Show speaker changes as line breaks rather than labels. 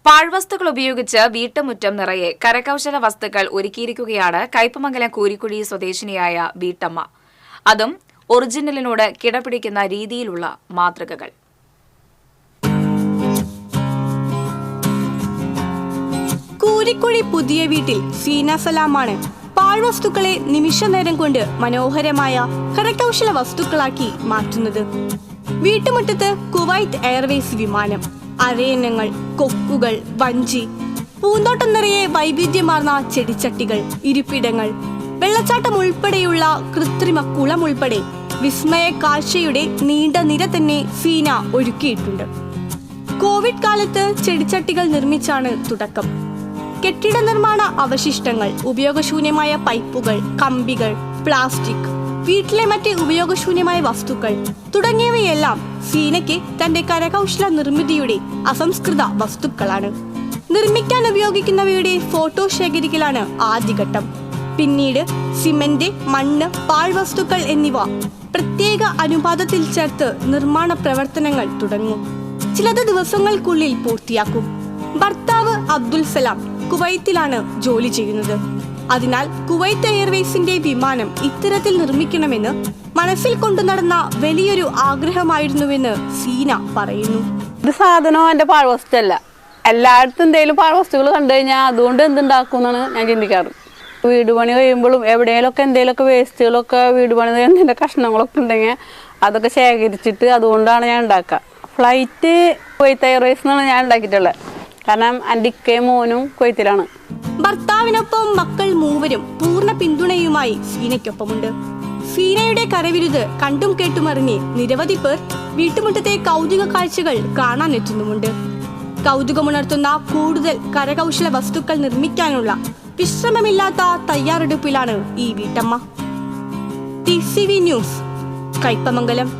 പാഴ്വസ്തുക്കൾ ഉപയോഗിച്ച് വീട്ടുമുറ്റം നിറയെ കരകൗശല വസ്തുക്കൾ ഒരുക്കിയിരിക്കുകയാണ് കയ്പമംഗലം കൂരിക്കുഴി സ്വദേശിനിയായ വീട്ടമ്മ. അതും ഒറിജിനലിനോട് കിടപിടിക്കുന്ന രീതിയിലുള്ള മാതൃകകൾ.
കൂരിക്കുഴി പുതിയ വീട്ടിൽ സീന സലാമാണ് പാഴ്വസ്തുക്കളെ നിമിഷനേരം കൊണ്ട് മനോഹരമായ കരകൗശല വസ്തുക്കളാക്കി മാറ്റുന്നത്. വീട്ടുമുറ്റത്ത് കുവൈറ്റ് എയർവേസ് വിമാനം, അരയന്നങ്ങൾ, കൊക്കുകൾ, വഞ്ചി, പൂന്തോട്ടം നിറയെ വൈവിധ്യമാർന്ന ചെടിച്ചട്ടികൾ, ഇരിപ്പിടങ്ങൾ, വെള്ളച്ചാട്ടം ഉൾപ്പെടെയുള്ള കൃത്രിമ കുളം ഉൾപ്പെടെ വിസ്മയ കാഴ്ചയുടെ നീണ്ട നിര തന്നെ സീന ഒരുക്കിയിട്ടുണ്ട്. കോവിഡ് കാലത്ത് ചെടിച്ചട്ടികൾ നിർമ്മിച്ചാണ് തുടക്കം. കെട്ടിട നിർമ്മാണ അവശിഷ്ടങ്ങൾ, ഉപയോഗശൂന്യമായ പൈപ്പുകൾ, കമ്പികൾ, പ്ലാസ്റ്റിക്, വീട്ടിലെ മറ്റ് ഉപയോഗശൂന്യമായ വസ്തുക്കൾ തുടങ്ങിയവയെല്ലാം സീനയ്ക്ക് തന്റെ കരകൗശല നിർമ്മിതിയുടെ അസംസ്കൃത വസ്തുക്കളാണ്. നിർമ്മിക്കാൻ ഉപയോഗിക്കുന്നവയുടെ ഫോട്ടോ ശേഖരിക്കലാണ് ആദ്യഘട്ടം. പിന്നീട് സിമന്റ്, മണ്ണ്, പാഴ്വസ്തുക്കൾ എന്നിവ പ്രത്യേക അനുപാതത്തിൽ ചേർത്ത് നിർമ്മാണ പ്രവർത്തനങ്ങൾ തുടങ്ങും. ചിലത് ദിവസങ്ങൾക്കുള്ളിൽ പൂർത്തിയാക്കും. ഭർത്താവ് അബ്ദുൽ സലാം കുവൈത്തിലാണ് ജോലി ചെയ്യുന്നത്. അതിനാൽ കുവൈത്ത് എയർവേസിന്റെ വിമാനം ഇത്തരത്തിൽ നിർമ്മിക്കണമെന്ന് മനസ്സിൽ കൊണ്ടു നടന്ന വലിയൊരു ആഗ്രഹമായിരുന്നുവെന്ന് സീന പറയുന്നു.
ഇത് സാധനം എന്റെ പാഴ്വസ്തുവല്ല. എല്ലായിടത്തും എന്തെങ്കിലും പാഴ്വസ്തുക്കൾ കണ്ടു കഴിഞ്ഞാൽ അതുകൊണ്ട് എന്തുണ്ടാക്കും എന്നാണ് ഞാൻ ചിന്തിക്കാറ്. വീട് പണി കഴിയുമ്പോഴും എവിടെയെങ്കിലുമൊക്കെ എന്തെങ്കിലുമൊക്കെ വേസ്റ്റുകളൊക്കെ വീട് പണി എന്തെങ്കിലും കഷ്ണങ്ങളൊക്കെ ഉണ്ടെങ്കിൽ അതൊക്കെ ശേഖരിച്ചിട്ട് അതുകൊണ്ടാണ് ഞാൻ ഉണ്ടാക്കുക. ഫ്ലൈറ്റ് കുവൈത്ത് എയർവേസ് എന്നാണ് ഞാൻ ഉണ്ടാക്കിയിട്ടുള്ളത്. കാരണം എൻ്റെ ഇക്കയും മോനും കുവൈത്തിലാണ്.
ഭർത്താവിനൊപ്പം മക്കൾ മൂവരും പൂർണ്ണ പിന്തുണയുമായി സീനയ്ക്കൊപ്പമുണ്ട്. സീനയുടെ കരവിരുത് കണ്ടും കേട്ടുമറിഞ്ഞ് നിരവധി പേർ വീട്ടുമുറ്റത്തെ കൗതുക കാഴ്ചകൾ കാണാനെത്തുന്നുമുണ്ട്. കൗതുകമുണർത്തുന്ന കൂടുതൽ കരകൗശല വസ്തുക്കൾ നിർമ്മിക്കാനുള്ള വിശ്രമമില്ലാത്ത തയ്യാറെടുപ്പിലാണ് ഈ വീട്ടമ്മ. TCV news, Kaipamangalam.